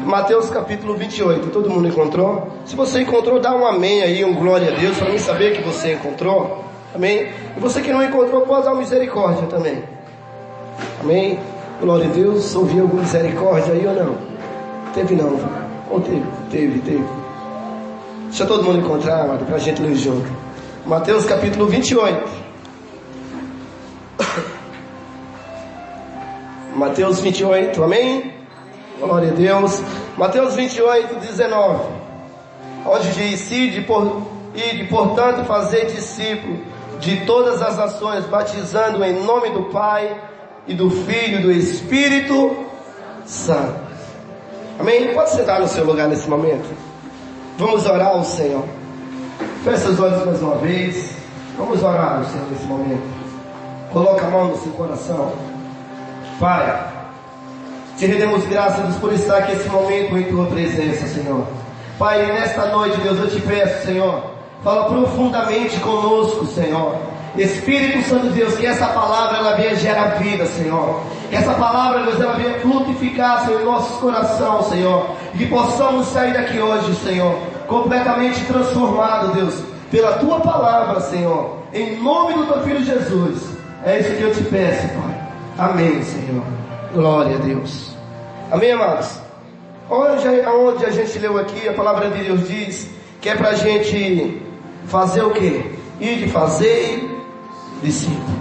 Mateus capítulo 28. Todo mundo encontrou? Se você encontrou, dá um amém aí, um glória a Deus, para mim saber que você encontrou. Amém? E você que não encontrou, pode dar misericórdia também. Amém? Glória a Deus. Ouviu alguma misericórdia aí ou não? Teve não? Ou teve? Teve. Deixa todo mundo encontrar, amado, para a gente ler junto. Mateus capítulo 28. Mateus 28, amém? Glória a Deus. Mateus 28, 19, onde diz: ide, portanto, fazer discípulo de todas as nações, batizando em nome do Pai, e do Filho, e do Espírito Santo. Amém? Pode sentar no seu lugar nesse momento. Vamos orar ao Senhor. Feche os olhos mais uma vez. Vamos orar ao Senhor nesse momento. Coloca a mão no seu coração. Pai, te rendemos graças por estar aqui nesse momento em tua presença, Senhor. Pai, nesta noite, Deus, eu te peço, Senhor, fala profundamente conosco, Senhor. Espírito Santo de Deus, que essa palavra ela venha gerar vida, Senhor. Que essa palavra, Deus, ela venha frutificar, Senhor, em nossos corações, Senhor. E que possamos sair daqui hoje, Senhor, completamente transformado, Deus, pela tua palavra, Senhor. Em nome do teu Filho Jesus. É isso que eu te peço, Pai. Amém, Senhor. Glória a Deus. Amém, amados? Onde a gente leu aqui, a palavra de Deus diz que é para a gente fazer o quê? Ir de fazer discípulo.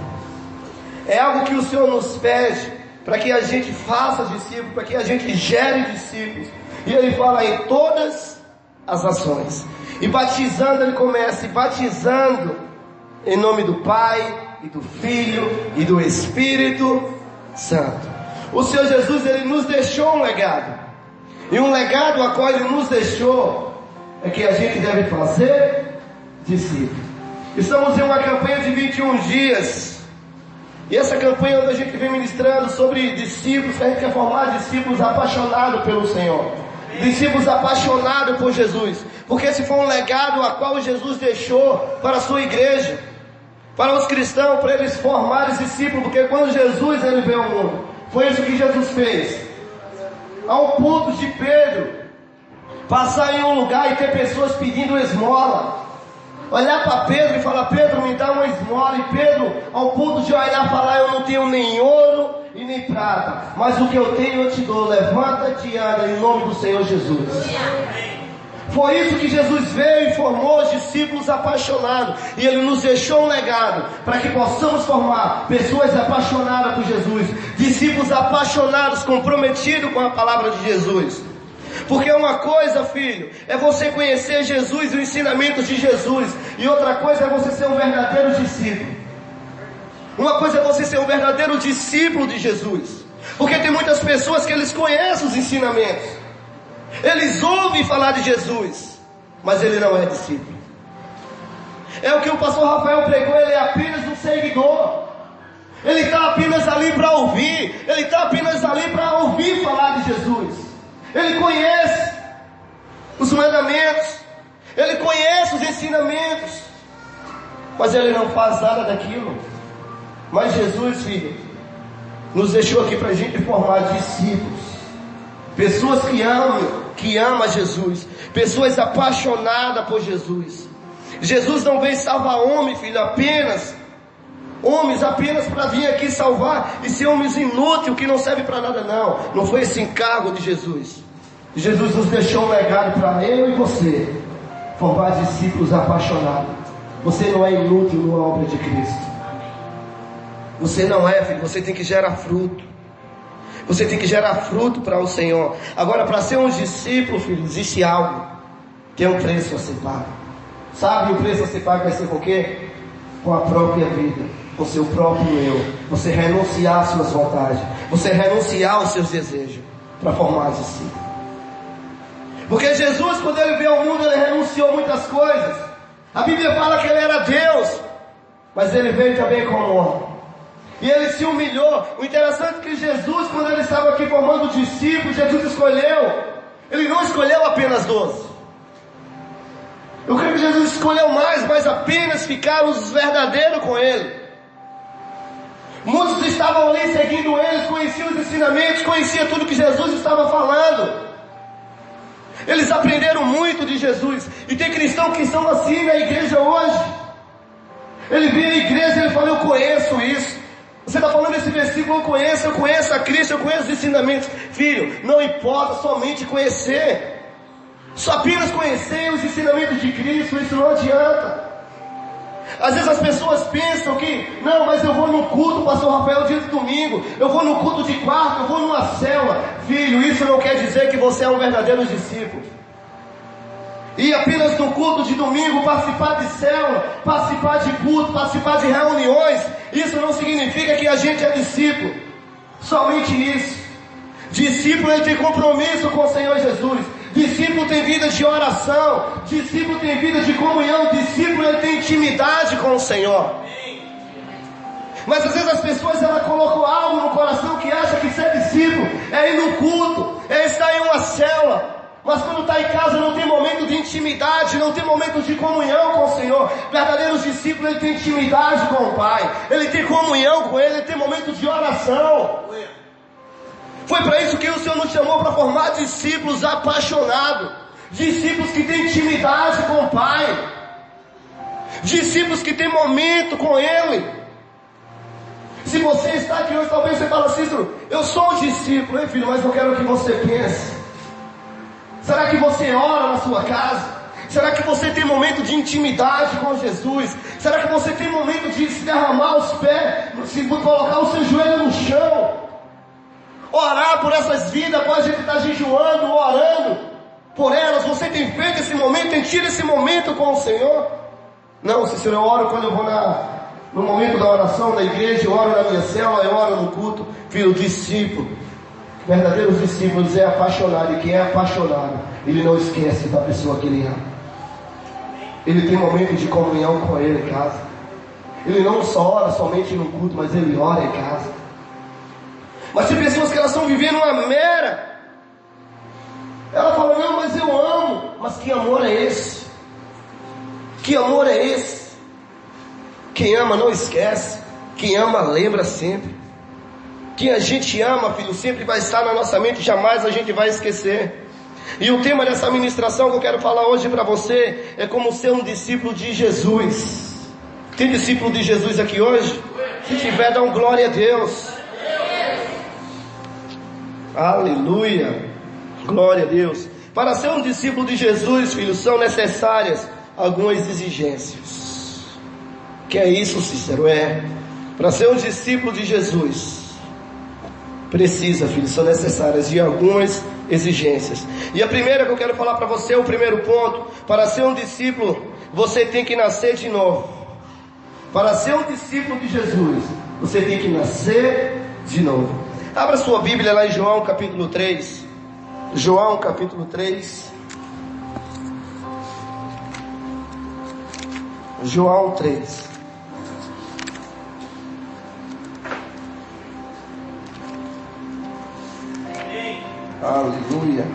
É algo que o Senhor nos pede para que a gente faça discípulo, para que a gente gere discípulos. E Ele fala em todas as nações. E batizando, Ele começa batizando em nome do Pai, e do Filho, e do Espírito Santo. O Senhor Jesus, Ele nos deixou um legado. E um legado a qual Ele nos deixou é que a gente deve fazer discípulos. Estamos em uma campanha de 21 dias. E essa campanha onde a gente vem ministrando sobre discípulos, que a gente quer formar discípulos apaixonados pelo Senhor. Discípulos apaixonados por Jesus. Porque esse foi um legado a qual Jesus deixou para a sua igreja, para os cristãos, para eles formarem discípulos. Porque quando Jesus ele veio ao mundo, foi isso que Jesus fez. Ao ponto de Pedro passar em um lugar e ter pessoas pedindo esmola, olhar para Pedro e falar: Pedro, me dá uma esmola. E Pedro, ao ponto de olhar e falar: eu não tenho nem ouro e nem prata, mas o que eu tenho eu te dou. Levanta-te e anda em nome do Senhor Jesus. Foi isso que Jesus veio e formou os discípulos apaixonados. E Ele nos deixou um legado para que possamos formar pessoas apaixonadas por Jesus, discípulos apaixonados, comprometidos com a palavra de Jesus. Porque uma coisa, filho, é você conhecer Jesus e o ensinamento de Jesus, e outra coisa é você ser um verdadeiro discípulo. Uma coisa é você ser um verdadeiro discípulo de Jesus, porque tem muitas pessoas que eles conhecem os ensinamentos, eles ouvem falar de Jesus, mas ele não é discípulo. É o que o pastor Rafael pregou, ele é apenas um seguidor. Ele está apenas ali para ouvir, ele está apenas ali para ouvir falar de Jesus. Ele conhece os mandamentos, ele conhece os ensinamentos, mas ele não faz nada daquilo. Mas Jesus, filho, nos deixou aqui para a gente formar discípulos, pessoas que amam Jesus, pessoas apaixonadas por Jesus. Jesus não veio salvar homem, filho, homens apenas para vir aqui salvar e ser homens inúteis, que não serve para nada, não. Não foi esse encargo de Jesus. Jesus nos deixou um legado para eu e você formar discípulos apaixonados. Você não é inútil numa obra de Cristo. Você não é, filho, você tem que gerar fruto. Você tem que gerar fruto para o Senhor. Agora, para ser um discípulo, filho, existe algo. Tem um preço a ser pago. Sabe o preço a ser pago vai ser com o quê? Com a própria vida, com o seu próprio eu. Você renunciar às suas vontades, você renunciar aos seus desejos para formar discípulo. Porque Jesus, quando ele veio ao mundo, ele renunciou muitas coisas. A Bíblia fala que ele era Deus, mas ele veio também como homem. E ele se humilhou. O interessante é que Jesus, quando ele estava aqui formando discípulos, Jesus escolheu. Ele não escolheu apenas 12. Eu creio que Jesus escolheu mais, mas apenas ficaram os verdadeiros com ele. Muitos estavam ali seguindo eles, conheciam os ensinamentos, conheciam tudo que Jesus estava falando. aprenderam muito de Jesus. E tem cristãos que são assim na igreja hoje. Ele vem à igreja e ele fala: eu conheço isso. Você está falando esse versículo: eu conheço a Cristo, eu conheço os ensinamentos. Filho, não importa somente conhecer. Só apenas conhecer os ensinamentos de Cristo, isso não adianta. Às vezes as pessoas pensam que, não, mas eu vou no culto, pastor Rafael, dia de domingo, eu vou no culto de quarta, eu vou numa célula. Filho, isso não quer dizer que você é um verdadeiro discípulo. E apenas no culto de domingo, participar de célula, participar de culto, participar de reuniões, isso não significa que a gente é discípulo. Somente isso. Discípulo, ele tem compromisso com o Senhor Jesus. Discípulo tem vida de oração. Discípulo tem vida de comunhão. Discípulo, ele tem intimidade com o Senhor. Mas às vezes as pessoas, elas colocam algo no coração que acha que ser discípulo é ir no culto, é estar em uma célula. Mas quando está em casa não tem momento de intimidade, não tem momento de comunhão com o Senhor. Verdadeiros discípulos, ele tem intimidade com o Pai, ele tem comunhão com Ele, ele tem momento de oração. Foi para isso que o Senhor nos chamou, para formar discípulos apaixonados, discípulos que têm intimidade com o Pai, discípulos que têm momento com Ele. Se você está aqui hoje, talvez você fale: Cícero, eu sou um discípulo, hein, filho, mas eu quero que você pense. Será que você ora na sua casa? Será que você tem momento de intimidade com Jesus? Será que você tem momento de se derramar os pés, se colocar o seu joelho no chão? Orar por essas vidas, quando a gente está jejuando, orando por elas. Você tem feito esse momento, tem tido esse momento com o Senhor? Não, Cícero, eu oro quando eu vou no momento da oração da igreja, eu oro na minha célula, eu oro no culto. Filho, discípulo, verdadeiros discípulos é apaixonado, e quem é apaixonado, ele não esquece da pessoa que ele ama. Ele tem momento de comunhão com Ele em casa. Ele não só ora somente no culto, mas ele ora em casa. Mas tem pessoas que elas estão vivendo uma mera. Ela fala: não, mas eu amo. Mas que amor é esse? Que amor é esse? Quem ama não esquece. Quem ama lembra sempre. Quem a gente ama, filho, sempre vai estar na nossa mente, jamais a gente vai esquecer. E o tema dessa ministração que eu quero falar hoje para você é como ser um discípulo de Jesus. Tem discípulo de Jesus aqui hoje? Se tiver, dá um glória a Deus. Aleluia, glória a Deus. Para ser um discípulo de Jesus, filho, são necessárias algumas exigências. Que é isso, Cícero? Para ser um discípulo de Jesus, precisa, filho, são necessárias de algumas exigências. E a primeira que eu quero falar para você, o primeiro ponto: para ser um discípulo, você tem que nascer de novo. Para ser um discípulo de Jesus, você tem que nascer de novo. Abra sua Bíblia lá em João capítulo 3. João capítulo 3. João 3. Aleluia.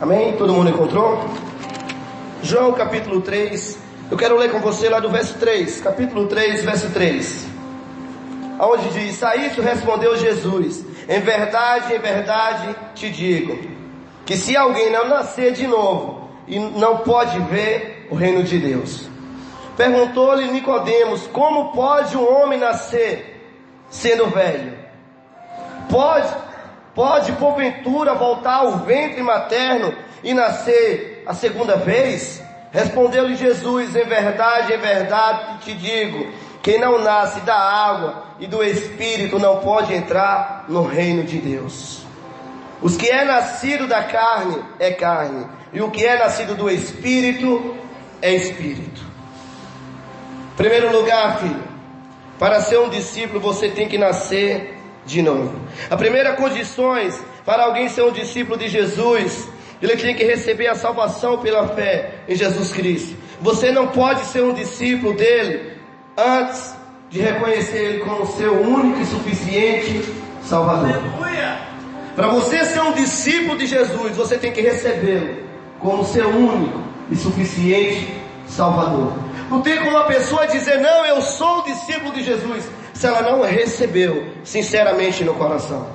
Amém? Todo mundo encontrou? João capítulo 3. Eu quero ler com você lá do verso 3. Capítulo 3, verso 3. Onde diz: a isso respondeu Jesus: em verdade te digo, que se alguém não nascer de novo, e não pode ver o reino de Deus. Perguntou-lhe Nicodemos: como pode um homem nascer sendo velho? Pode porventura voltar ao ventre materno e nascer a segunda vez? Respondeu-lhe Jesus: em verdade te digo, quem não nasce da água e do Espírito não pode entrar no reino de Deus. Os que é nascido da carne é carne, e o que é nascido do Espírito é Espírito. Em primeiro lugar, filho, para ser um discípulo você tem que nascer de novo. A primeira condição para alguém ser um discípulo de Jesus, ele tem que receber a salvação pela fé em Jesus Cristo. Você não pode ser um discípulo dele antes de reconhecer ele como seu único e suficiente Salvador. Aleluia! Para você ser um discípulo de Jesus, você tem que recebê-lo como seu único e suficiente Salvador. Não tem como uma pessoa dizer, não, eu sou discípulo de Jesus, se ela não recebeu sinceramente no coração.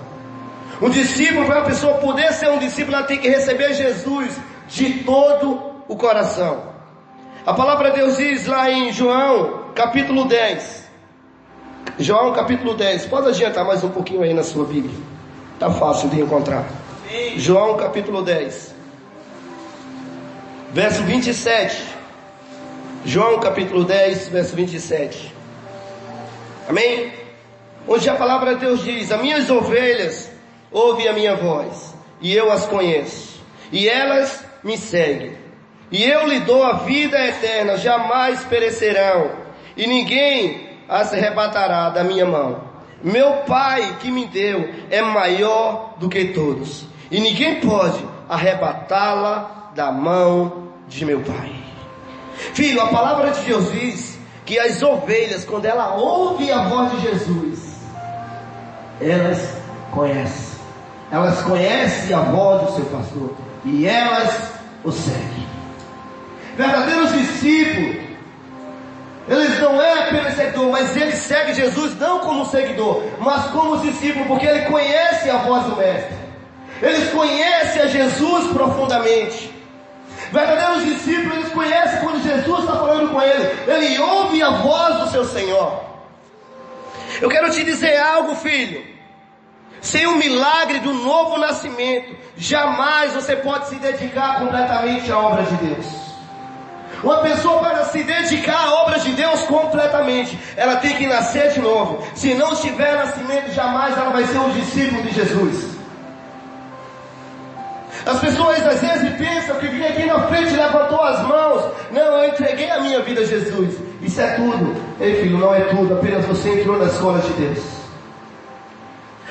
Um discípulo, para a pessoa poder ser um discípulo, ela tem que receber Jesus de todo o coração. A palavra de Deus diz lá em João capítulo 10. João capítulo 10. Pode adiantar mais um pouquinho aí na sua Bíblia. Está fácil de encontrar. João capítulo 10. Verso 27. João capítulo 10, verso 27. Amém? Onde a palavra de Deus diz: as minhas ovelhas ouvem a minha voz, e eu as conheço, e elas me seguem. E eu lhe dou a vida eterna, jamais perecerão, e ninguém as arrebatará da minha mão. Meu Pai que me deu é maior do que todos, e ninguém pode arrebatá-la da mão de meu Pai. Filho, a palavra de Deus diz que as ovelhas, quando ela ouve a voz de Jesus, elas conhecem. Elas conhecem a voz do seu pastor, e elas o seguem. Verdadeiros discípulos, eles não é apenas seguidor, mas eles seguem Jesus não como seguidor, mas como discípulo, porque ele conhece a voz do Mestre. Eles conhecem a Jesus profundamente. Verdadeiros discípulos, eles conhecem quando Jesus está falando com ele ouve a voz do seu Senhor. Eu quero te dizer algo, filho. Sem o milagre do novo nascimento, jamais você pode se dedicar completamente à obra de Deus. Uma pessoa, para se dedicar à obra de Deus completamente, ela tem que nascer de novo. Se não tiver nascimento, jamais ela vai ser um discípulo de Jesus. As pessoas às vezes pensam que vinha aqui na frente e levantou as mãos. Não, eu entreguei a minha vida a Jesus. Isso é tudo. Ei, filho, não é tudo. Apenas você entrou na escola de Deus.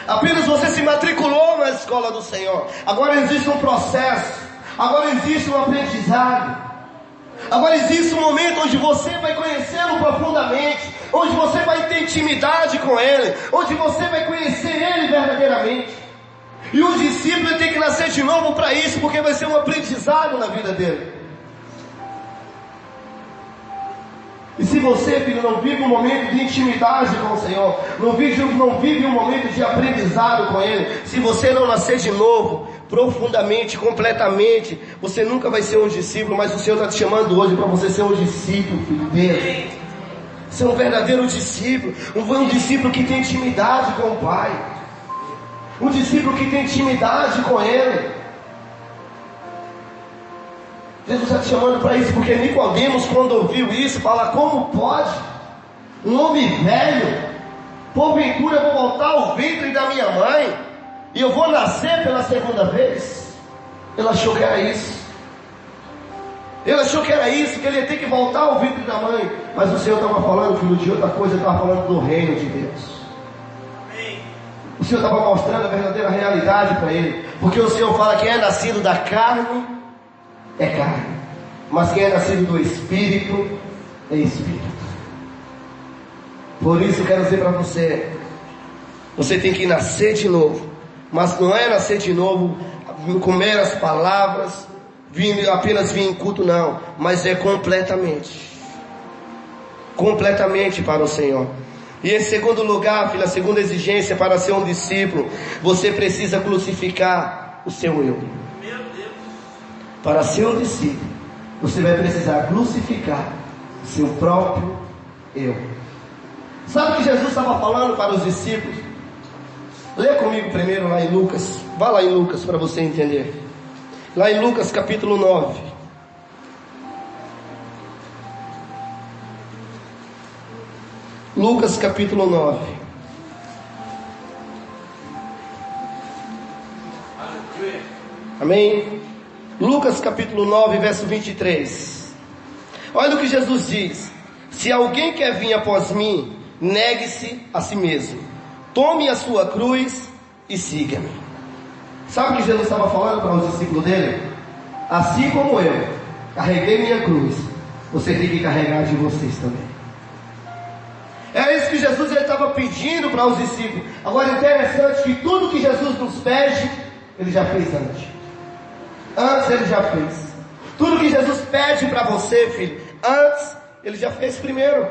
Apenas você se matriculou na escola do Senhor. Agora existe um processo. Agora existe um aprendizado. Agora existe um momento onde você vai conhecê-lo profundamente, onde você vai ter intimidade com Ele, onde você vai conhecer Ele verdadeiramente. E o discípulo tem que nascer de novo para isso, porque vai ser um aprendizado na vida dele. E se você, filho, não vive um momento de intimidade com o Senhor, não vive um momento de aprendizado com Ele, se você não nascer de novo, profundamente, completamente, você nunca vai ser um discípulo. Mas o Senhor está te chamando hoje para você ser um discípulo, filho dele. Ser um verdadeiro discípulo, um discípulo que tem intimidade com o Pai, um discípulo que tem intimidade com Ele. Jesus está te chamando para isso, porque Nicodemos, quando ouviu isso, fala: como pode um homem velho, porventura eu vou voltar ao ventre da minha mãe, e eu vou nascer pela segunda vez? Ele achou que era isso. Ele achou que era isso, que ele ia ter que voltar ao ventre da mãe. Mas o Senhor estava falando, filho, de outra coisa. Ele estava falando do reino de Deus. O Senhor estava mostrando a verdadeira realidade para ele. Porque o Senhor fala que quem é nascido da carne é carne, mas quem é nascido do Espírito é Espírito. Por isso eu quero dizer para você, você tem que nascer de novo. Mas não é nascer de novo com meras palavras, apenas vir em culto, não. Mas é completamente para o Senhor. E em segundo lugar, filho, a segunda exigência para ser um discípulo, você precisa crucificar o seu eu. Para ser um discípulo, você vai precisar crucificar o seu próprio eu. Sabe o que Jesus estava falando para os discípulos? Lê comigo primeiro lá em Lucas. Vá lá em Lucas para você entender. Lá em Lucas capítulo 9. Lucas capítulo 9. Amém? Lucas capítulo 9, verso 23. Olha o que Jesus diz: se alguém quer vir após mim, negue-se a si mesmo, tome a sua cruz e siga-me. Sabe o que Jesus estava falando para os discípulos dele? Assim como eu carreguei minha cruz, você tem que carregar de vocês também. É isso que Jesus estava pedindo para os discípulos. Agora é interessante que tudo que Jesus nos pede, Ele já fez antes. Antes Ele já fez. Tudo que Jesus pede para você, filho, antes Ele já fez primeiro.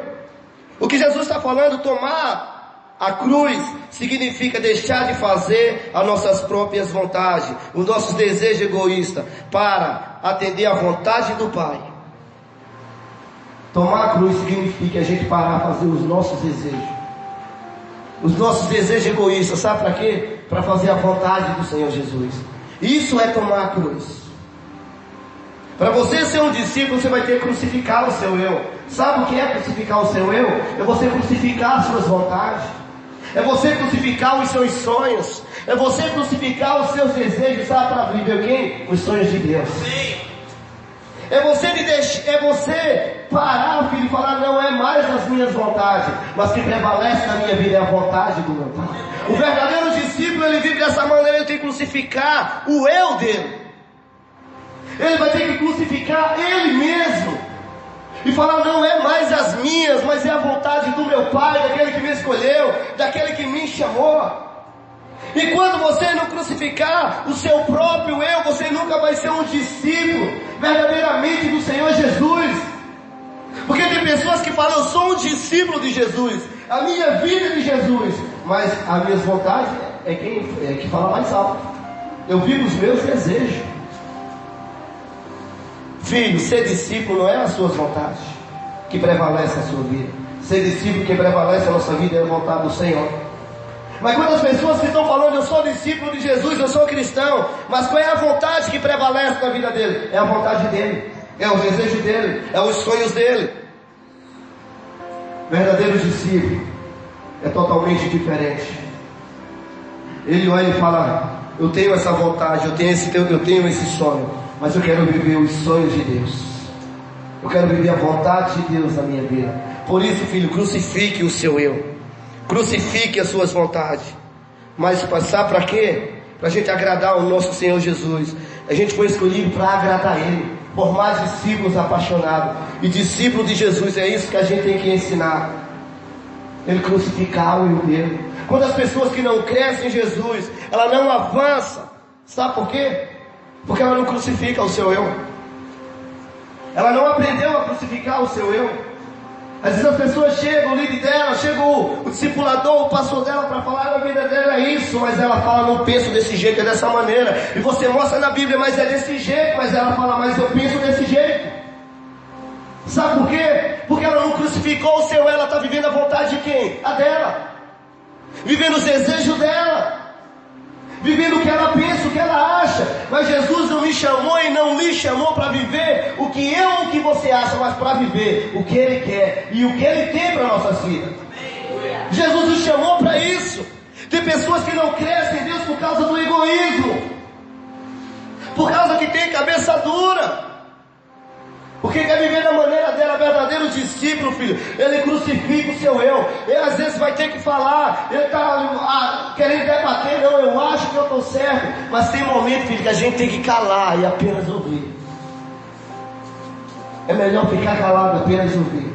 O que Jesus está falando, tomar a cruz, significa deixar de fazer as nossas próprias vontades, os nossos desejos egoístas, para atender à vontade do Pai. Tomar a cruz significa a gente parar de fazer os nossos desejos. Os nossos desejos egoístas, sabe para quê? Para fazer a vontade do Senhor Jesus. Isso é tomar a cruz. Para você ser um discípulo, você vai ter que crucificar o seu eu. Sabe o que é crucificar o seu eu? É você crucificar as suas vontades. É você crucificar os seus sonhos. É você crucificar os seus desejos, sabe, para viver quem? Os sonhos de Deus. É você parar, filho, e falar, não é mais as minhas vontades, mas que prevalece na minha vida é a vontade do meu Pai. O verdadeiro discípulo, ele vive dessa maneira, ele tem que crucificar o eu dele. Ele vai ter que crucificar ele mesmo. E falar, não é mais as minhas, mas é a vontade do meu Pai, daquele que me escolheu, daquele que me chamou. E quando você não crucificar o seu próprio eu, você nunca vai ser um discípulo verdadeiramente do Senhor Jesus. Porque tem pessoas que falam, eu sou um discípulo de Jesus, a minha vida é de Jesus, mas as minhas vontades é que fala mais alto. Eu vivo os meus desejos. Filho, ser discípulo não é as suas vontades que prevalece a sua vida. Ser discípulo que prevalece a nossa vida é a vontade do Senhor. Mas quantas pessoas que estão falando, eu sou discípulo de Jesus, eu sou cristão, mas qual é a vontade que prevalece na vida dele? É a vontade dele, é o desejo dele, é os sonhos dele. Verdadeiro discípulo é totalmente diferente. Ele olha e fala, eu tenho essa vontade, eu tenho esse sonho, mas eu quero viver os sonhos de Deus. Eu quero viver a vontade de Deus na minha vida. Por isso, filho, crucifique o seu eu. Crucifique as suas vontades. Mas sabe para quê? Para a gente agradar o nosso Senhor Jesus. A gente foi escolhido para agradar Ele. Formar discípulos apaixonados. E discípulo de Jesus, é isso que a gente tem que ensinar. Ele crucificar o eu dele. Quando as pessoas que não crescem em Jesus, ela não avança. Sabe por quê? Porque ela não crucifica o seu eu. Ela não aprendeu a crucificar o seu eu. Às vezes as pessoas chegam, o líder dela, chega o discipulador, o pastor dela para falar, a vida dela é isso, mas ela fala, não penso desse jeito, é dessa maneira. E você mostra na Bíblia, mas é desse jeito, mas ela fala, mas eu penso desse jeito. Sabe por quê? Porque ela não crucificou o seu, ela está vivendo a vontade de quem? A dela. Vivendo os desejos dela. Vivendo o que ela pensa, o que ela acha. Mas Jesus não me chamou e não lhe chamou para viver o que você acha, mas para viver o que Ele quer e o que Ele tem para nossas vidas. Jesus nos chamou para isso. Tem pessoas que não crescem em Deus por causa do egoísmo, por causa que tem cabeça dura. Porque quer viver da maneira dela, verdadeiro discípulo, filho. Ele crucifica o seu eu. Ele às vezes vai ter que falar. Ele está querendo debater. Não, eu acho que eu estou certo. Mas tem momento, filho, que a gente tem que calar e apenas ouvir. É melhor ficar calado e apenas ouvir.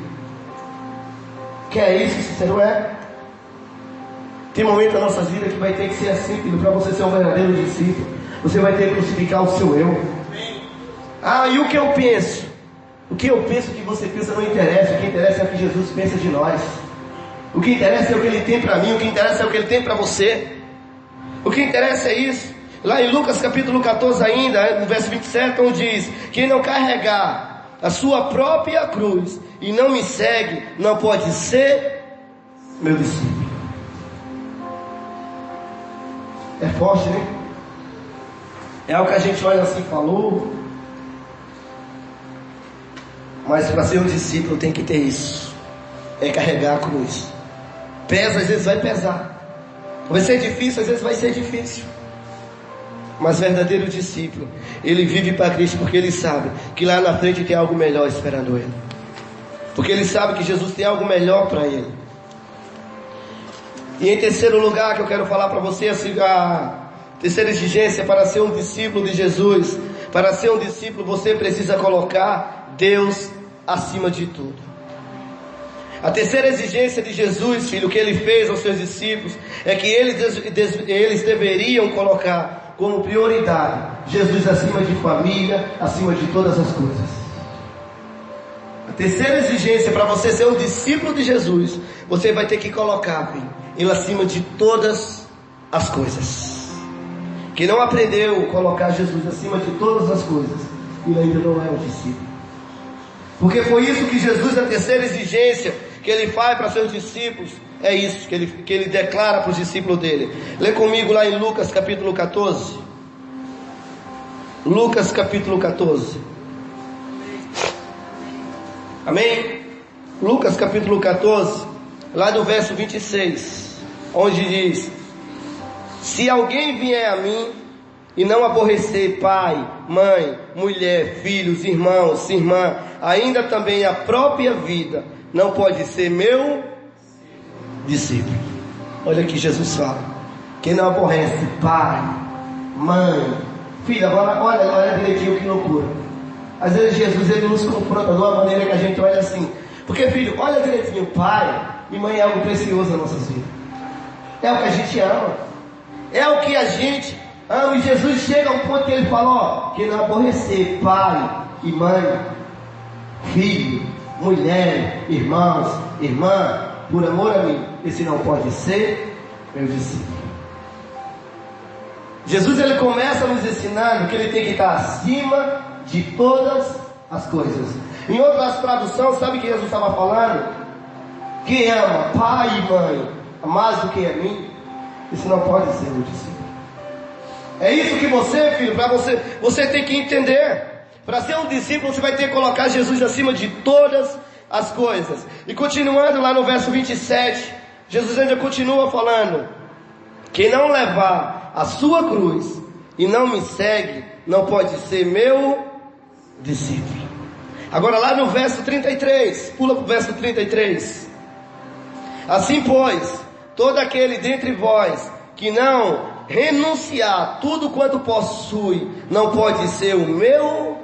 Que é isso, você não é? Tem momento na nossa vida que vai ter que ser assim, filho. Para você ser um verdadeiro discípulo, você vai ter que crucificar o seu eu. Ah, e o que eu penso? O que eu penso, o que você pensa não interessa. O que interessa é o que Jesus pensa de nós. O que interessa é o que Ele tem para mim. O que interessa é o que Ele tem para você. O que interessa é isso. Lá em Lucas capítulo 14 ainda, no verso 27, onde diz: quem não carregar a sua própria cruz e não me segue, não pode ser meu discípulo. É forte, né? É algo que a gente olha assim e falou. Mas para ser um discípulo tem que ter isso. É carregar a cruz. Pesa, às vezes vai pesar. Vai ser difícil, às vezes vai ser difícil. Mas verdadeiro discípulo, ele vive para Cristo porque ele sabe que lá na frente tem algo melhor esperando ele. Porque ele sabe que Jesus tem algo melhor para ele. E em terceiro lugar que eu quero falar para você, a terceira exigência para ser um discípulo de Jesus. Para ser um discípulo você precisa colocar Deus acima de tudo. A terceira exigência de Jesus, filho, que Ele fez aos seus discípulos, é que eles deveriam colocar como prioridade Jesus acima de família, acima de todas as coisas. A terceira exigência para você ser um discípulo de Jesus, você vai ter que colocar, filho, ele acima de todas as coisas. Quem não aprendeu a colocar Jesus acima de todas as coisas, ele ainda não é um discípulo. Porque foi isso que Jesus, a terceira exigência que ele faz para seus discípulos, é isso que ele declara para os discípulos dele. Lê comigo lá em Lucas capítulo 14. Lucas capítulo 14. Amém? Lucas capítulo 14, lá do verso 26, onde diz: se alguém vier a mim e não aborrecer pai, mãe, mulher, filhos, irmãos, irmã, ainda também a própria vida, não pode ser meu discípulo. Olha aqui Jesus fala: quem não aborrece pai, mãe, filho. Agora olha direitinho que loucura. Às vezes Jesus ele nos confronta de uma maneira que a gente olha assim. Porque, filho, olha direitinho, pai e mãe é algo precioso na nossa vida. É o que a gente ama. É o que a gente ama. E Jesus chega a um ponto que ele fala: ó, que não aborrecer pai e mãe, filho, mulher, irmãos, irmã, por amor a mim, esse não pode ser meu discípulo. Jesus ele começa nos ensinando que ele tem que estar acima de todas as coisas. Em outras traduções, sabe o que Jesus estava falando? Quem ama pai e mãe mais do que a mim, isso não pode ser meu discípulo. É isso que você, filho, para você tem que entender. Para ser um discípulo, você vai ter que colocar Jesus acima de todas as coisas. E continuando lá no verso 27, Jesus ainda continua falando: quem não levar a sua cruz e não me segue, não pode ser meu discípulo. Agora lá no verso 33, pula para o verso 33. Assim pois, todo aquele dentre vós que não renunciar tudo quanto possui, não pode ser o meu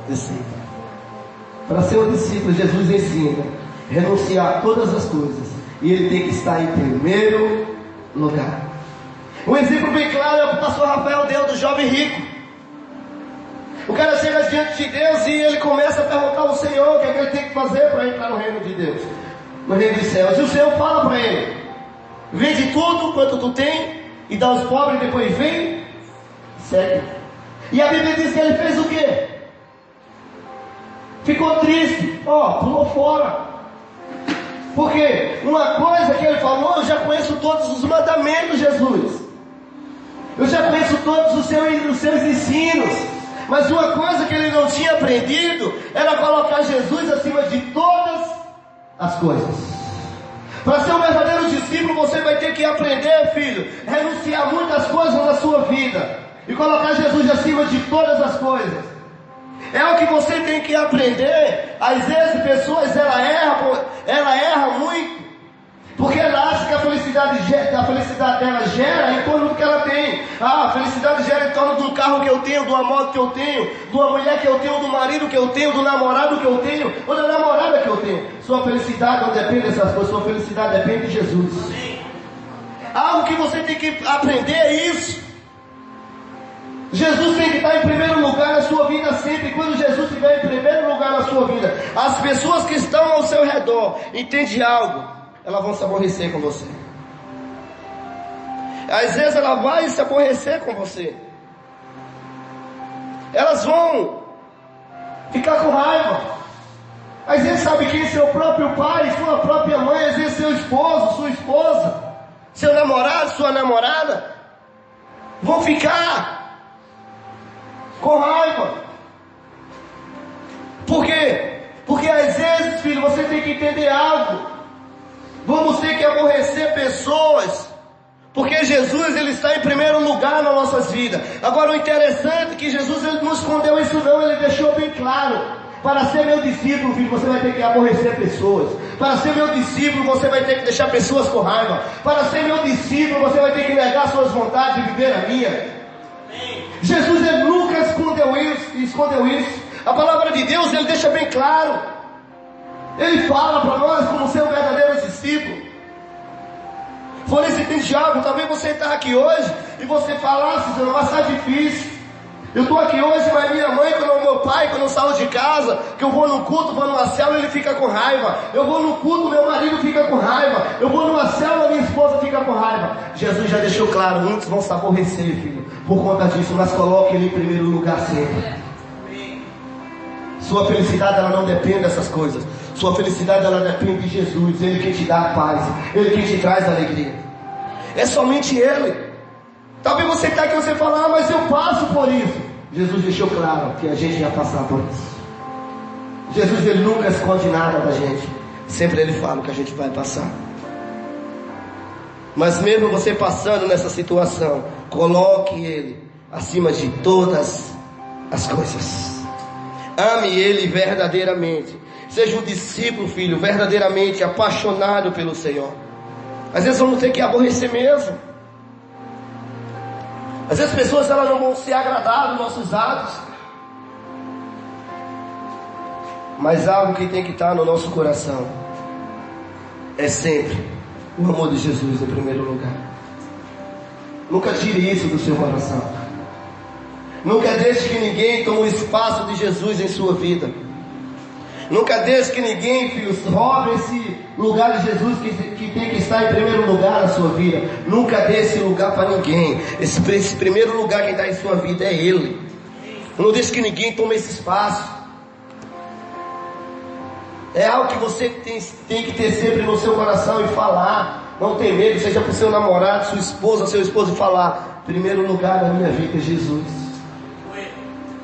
discípulo. Para ser um discípulo, Jesus ensina renunciar todas as coisas, e ele tem que estar em primeiro lugar. Um exemplo bem claro é o que o pastor Rafael deu do jovem rico. O cara chega diante de Deus e ele começa a perguntar ao Senhor o que é que ele tem que fazer para entrar no reino de Deus, no reino dos céus. E o Senhor fala para ele: vende tudo quanto tu tem e dá aos pobres, e depois vem, segue. E a Bíblia diz que ele fez o quê? Ficou triste, pulou fora. Porque uma coisa que ele falou: eu já conheço todos os mandamentos, Jesus. Eu já conheço todos os seus ensinos. Mas uma coisa que ele não tinha aprendido era colocar Jesus acima de todas as coisas. Para ser um verdadeiro discípulo, você vai ter que aprender, filho, renunciar muitas coisas na sua vida e colocar Jesus acima de todas as coisas. É o que você tem que aprender. Às vezes pessoas ela erra muito, porque ela acha que a felicidade dela gera em torno do que ela tem. A felicidade gera em torno do carro que eu tenho, de uma moto que eu tenho, de uma mulher que eu tenho, do marido que eu tenho, do namorado que eu tenho, ou da namorada que eu tenho. Sua felicidade não depende dessas coisas, sua felicidade depende de Jesus. Algo que você tem que aprender é isso. Jesus tem que estar em primeiro lugar na sua vida sempre. E quando Jesus estiver em primeiro lugar na sua vida, as pessoas que estão ao seu redor entendem algo, elas vão se aborrecer com você. Às vezes ela vai se aborrecer com você. Elas vão ficar com raiva. Às vezes sabe quem? Seu próprio pai, sua própria mãe, às vezes seu esposo, sua esposa, seu namorado, sua namorada, vão ficar com raiva. Por quê? Porque às vezes, filho, você tem que entender algo. Vamos ter que aborrecer pessoas, porque Jesus ele está em primeiro lugar nas nossas vidas. Agora o interessante é que Jesus ele não escondeu isso não, ele deixou bem claro. Para ser meu discípulo, filho, você vai ter que aborrecer pessoas. Para ser meu discípulo, você vai ter que deixar pessoas com raiva. Para ser meu discípulo, você vai ter que negar suas vontades e viver a minha. Jesus ele nunca escondeu isso. A palavra de Deus ele deixa bem claro. Ele fala para nós como ser um verdadeiro discípulo. Por isso entende algo. Talvez você está aqui hoje e você falasse: mas está difícil. Eu estou aqui hoje, mas minha mãe, quando o meu pai, quando eu saio de casa, que eu vou no culto, vou numa célula, ele fica com raiva. Eu vou no culto, meu marido fica com raiva. Eu vou numa célula, minha esposa fica com raiva. Jesus já deixou claro, muitos vão se aborrecer, filho, por conta disso, mas coloque ele em primeiro lugar sempre. Sua felicidade, ela não depende dessas coisas. Sua felicidade, ela depende de Jesus. Ele quem te dá a paz, Ele quem te traz a alegria. É somente Ele. Talvez você está aqui e você fala, mas eu passo por isso. Jesus deixou claro que a gente ia passar por isso. Jesus, Ele nunca esconde nada da gente. Sempre Ele fala que a gente vai passar. Mas mesmo você passando nessa situação, coloque Ele acima de todas as coisas. Ame Ele verdadeiramente. Seja um discípulo, filho, verdadeiramente apaixonado pelo Senhor. Às vezes vamos ter que aborrecer mesmo. Às vezes as pessoas, elas não vão se agradar dos nossos atos. Mas algo que tem que estar no nosso coração é sempre o amor de Jesus em primeiro lugar. Nunca tire isso do seu coração. Nunca deixe que ninguém tome o espaço de Jesus em sua vida. Nunca deixe que ninguém, filhos, roube esse lugar de Jesus que tem que estar em primeiro lugar na sua vida. Nunca dê esse lugar para ninguém. Esse primeiro lugar que está em sua vida é Ele. Não deixe que ninguém tome esse espaço. É algo que você tem que ter sempre no seu coração e falar. Não tem medo, seja para o seu namorado, sua esposa, seu esposo, falar: primeiro lugar na minha vida é Jesus.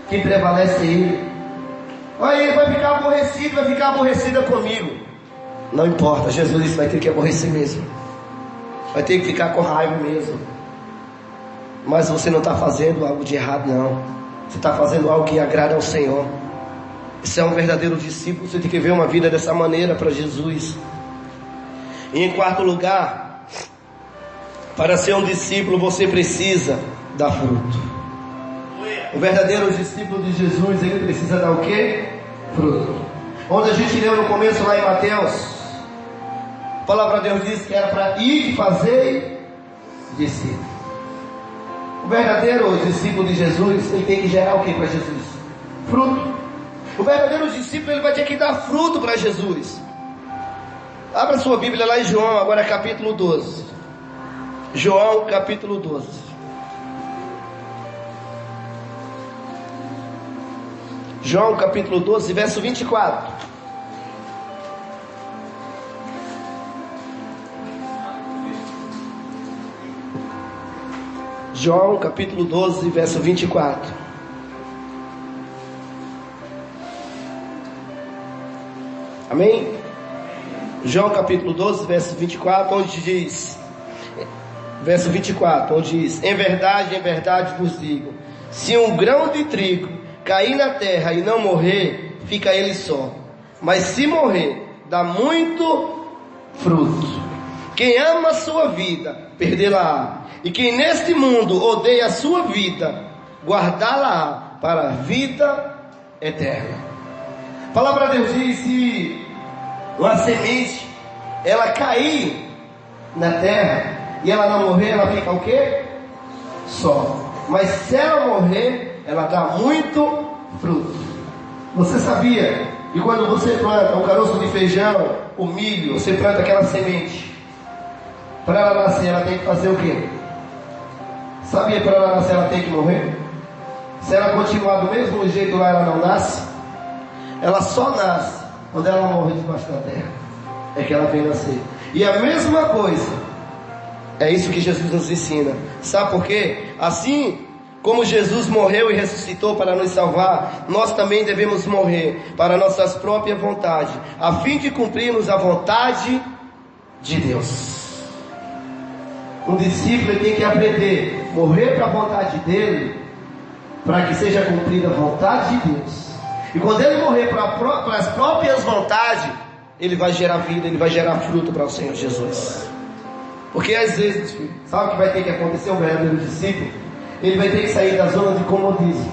Quem prevalece é Ele. Aí ele vai ficar aborrecido, vai ficar aborrecida comigo. Não importa, Jesus vai ter que aborrecer mesmo. Vai ter que ficar com raiva mesmo. Mas você não está fazendo algo de errado, não. Você está fazendo algo que agrada ao Senhor. Você é um verdadeiro discípulo. Você tem que ver uma vida dessa maneira para Jesus. E em quarto lugar, para ser um discípulo você precisa dar fruto. O verdadeiro discípulo de Jesus, ele precisa dar o quê? Fruto. Onde a gente leu no começo lá em Mateus, a palavra de Deus diz que era para ir e fazer discípulo. O verdadeiro discípulo de Jesus, ele tem que gerar o que para Jesus? Fruto. O verdadeiro discípulo, ele vai ter que dar fruto para Jesus. Abra sua Bíblia lá em João, agora capítulo 12. João capítulo 12. João capítulo 12, verso 24. João capítulo 12, verso 24. Amém? João capítulo 12, verso 24, onde diz, verso 24, onde diz: em verdade vos digo, se um grão de trigo cair na terra e não morrer, fica ele só. Mas se morrer, dá muito fruto. Quem ama a sua vida, perdê-la-á. E quem neste mundo odeia a sua vida, guardá-la-á para a vida eterna. A palavra de Deus diz: se uma semente, ela cair na terra e ela não morrer, ela fica o quê? Só. Mas se ela morrer, ela dá muito fruto. Você sabia que quando você planta um caroço de feijão, o milho, você planta aquela semente, para ela nascer, ela tem que fazer o quê? Sabia, para ela nascer, ela tem que morrer? Se ela continuar do mesmo jeito lá, ela não nasce. Ela só nasce quando ela morre debaixo da terra. É que ela vem nascer. E a mesma coisa, é isso que Jesus nos ensina. Sabe por quê? Assim como Jesus morreu e ressuscitou para nos salvar, nós também devemos morrer para nossas próprias vontades, a fim de cumprirmos a vontade de Deus. Um discípulo tem que aprender a morrer para a vontade dele, para que seja cumprida a vontade de Deus. E quando ele morrer para as próprias vontades, ele vai gerar vida, ele vai gerar fruto para o Senhor Jesus. Porque às vezes, filho, sabe o que vai ter que acontecer? Um verdadeiro discípulo, ele vai ter que sair da zona de comodismo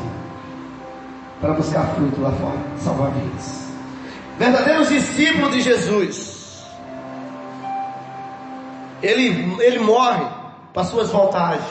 para buscar fruto lá fora, salvar vidas. Verdadeiros discípulos de Jesus, ele morre para suas vontades,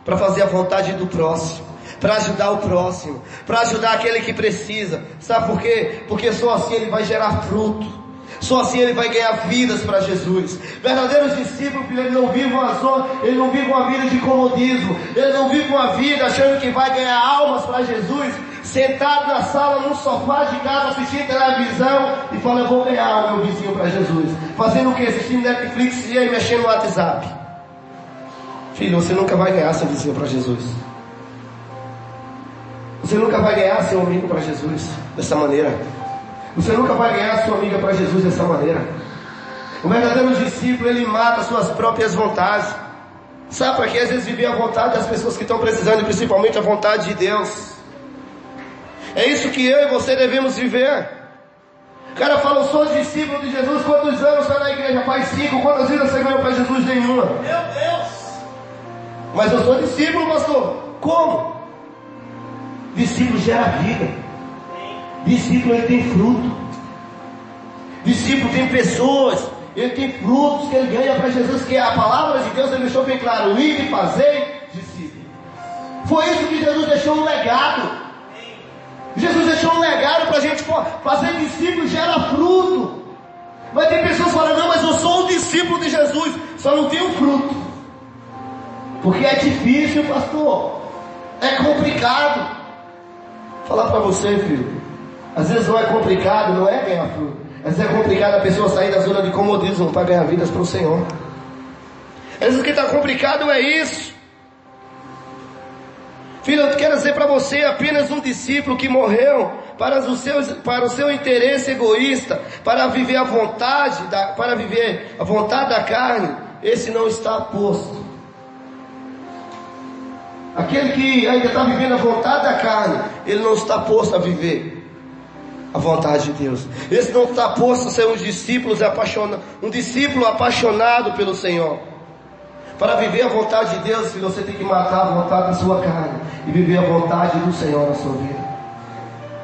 para fazer a vontade do próximo. para ajudar o próximo, para ajudar aquele que precisa. Sabe por quê? Porque só assim ele vai gerar fruto. Só assim ele vai ganhar vidas para Jesus. Verdadeiros discípulos, ele não vive uma vida de comodismo. Ele não vive uma vida achando que vai ganhar almas para Jesus, sentado na sala, num sofá de casa, assistindo televisão e fala, eu vou ganhar o meu vizinho para Jesus. Fazendo o que? Assistindo Netflix e aí mexendo no WhatsApp. Filho, você nunca vai ganhar seu vizinho para Jesus. Você nunca vai ganhar seu amigo para Jesus dessa maneira. Você nunca vai ganhar sua amiga para Jesus dessa maneira. O verdadeiro discípulo, ele mata suas próprias vontades. Sabe para quê? Às vezes viver a vontade das pessoas que estão precisando, e principalmente a vontade de Deus. É isso que eu e você devemos viver. O cara fala, eu sou discípulo de Jesus. Quantos anos está na igreja? Faz 5. Quantas vidas você ganhou para Jesus? Nenhuma. Meu Deus! Mas eu sou discípulo, pastor. Como? Discípulo gera vida. Discípulo, ele tem fruto. Discípulo tem pessoas. Ele tem frutos que ele ganha para Jesus. Que a palavra de Deus, ele deixou bem claro: ide e fazei discípulo. Foi isso que Jesus deixou um legado. Jesus deixou um legado para a gente fazer discípulo gera fruto. Mas tem pessoas que falam, não, mas eu sou um discípulo de Jesus, só não tenho fruto. Porque é difícil, pastor. É complicado. Vou falar para você, filho. Às vezes não é complicado, não é ganhar fruto. Às vezes é complicado a pessoa sair da zona de comodismo para ganhar vidas para o Senhor. Às vezes o que está complicado é isso. Filho, eu quero dizer para você, apenas um discípulo que morreu para o seu interesse egoísta, para viver a vontade da carne, esse não está posto. Aquele que ainda está vivendo a vontade da carne, ele não está posto a viver a vontade de Deus. Esse não está posto a ser um discípulo apaixonado pelo Senhor. Para viver a vontade de Deus, você tem que matar a vontade da sua carne e viver a vontade do Senhor na sua vida.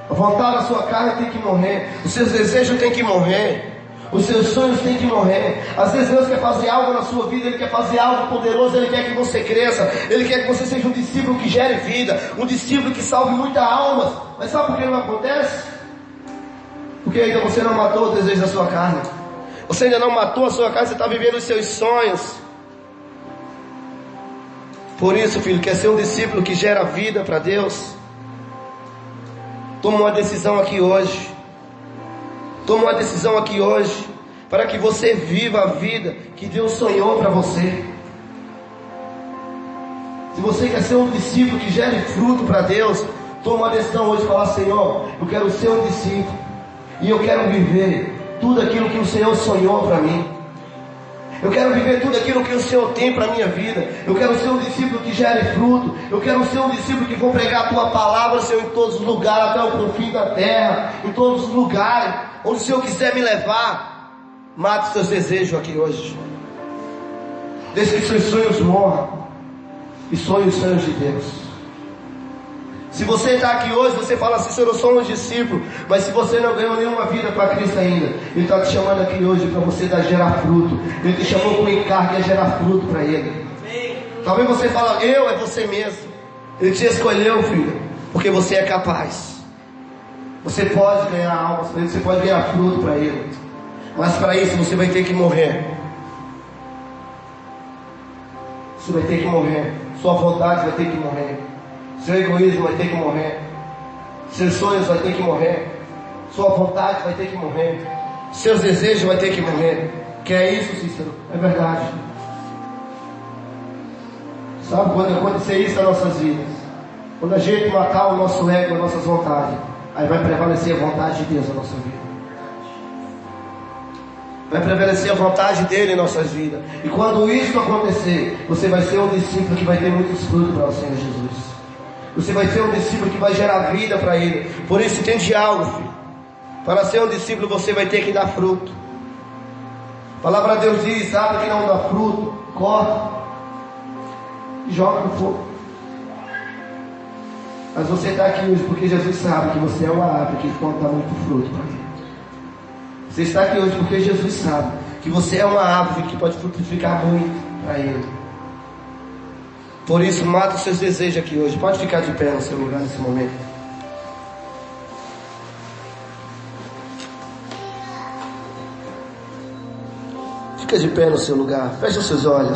A vontade da sua carne tem que morrer. Os seus desejos têm que morrer. Os seus sonhos têm que morrer. Às vezes Deus quer fazer algo na sua vida, Ele quer fazer algo poderoso, Ele quer que você cresça, Ele quer que você seja um discípulo que gere vida, um discípulo que salve muitas almas. Mas sabe por que não acontece? Porque ainda você não matou o desejo da sua carne. Você ainda não matou a sua carne, você está vivendo os seus sonhos. Por isso, filho, quer ser um discípulo que gera vida para Deus? Toma uma decisão aqui hoje. Toma uma decisão aqui hoje, para que você viva a vida que Deus sonhou para você. Se você quer ser um discípulo que gere fruto para Deus, toma uma decisão hoje, falar, Senhor, eu quero ser um discípulo, e eu quero viver tudo aquilo que o Senhor sonhou para mim. Eu quero viver tudo aquilo que o Senhor tem para a minha vida. Eu quero ser um discípulo que gere fruto. Eu quero ser um discípulo que vou pregar a Tua palavra, Senhor, em todos os lugares, até o confim da terra, em todos os lugares, onde o Senhor quiser me levar. Mate os seus desejos aqui hoje. Deixe que seus sonhos morram e sonhe os sonhos de Deus. Se você está aqui hoje, você fala assim, Senhor, eu sou um discípulo, mas se você não ganhou nenhuma vida para Cristo ainda, Ele está te chamando aqui hoje para você gerar fruto. Ele te chamou com encargo a gerar fruto para Ele. Talvez você fale, é você mesmo. Ele te escolheu, filho, porque você é capaz. Você pode ganhar almas para Ele, você pode ganhar fruto para Ele. Mas para isso você vai ter que morrer. Você vai ter que morrer. Sua vontade vai ter que morrer. Seu egoísmo vai ter que morrer. Seus sonhos vai ter que morrer. Sua vontade vai ter que morrer. Seus desejos vai ter que morrer. Que é isso, Cícero? É verdade. Sabe quando acontecer isso nas nossas vidas? Quando a gente matar o nosso ego, as nossas vontades, aí vai prevalecer a vontade de Deus na nossa vida. Vai prevalecer a vontade dele em nossas vidas. E quando isso acontecer, você vai ser um discípulo que vai ter muitos frutos para o Senhor Jesus. Você vai ser um discípulo que vai gerar vida para Ele. Por isso entende algo, filho. Para ser um discípulo você vai ter que dar fruto. A palavra de Deus diz, árvore que não dá fruto, corta e joga no fogo. Mas você está aqui hoje porque Jesus sabe que você é uma árvore que pode dar muito fruto para Ele. Você está aqui hoje porque Jesus sabe que você é uma árvore que pode frutificar muito para Ele. Por isso, mata os seus desejos aqui hoje. Pode ficar de pé no seu lugar nesse momento. Fica de pé no seu lugar. Feche os seus olhos.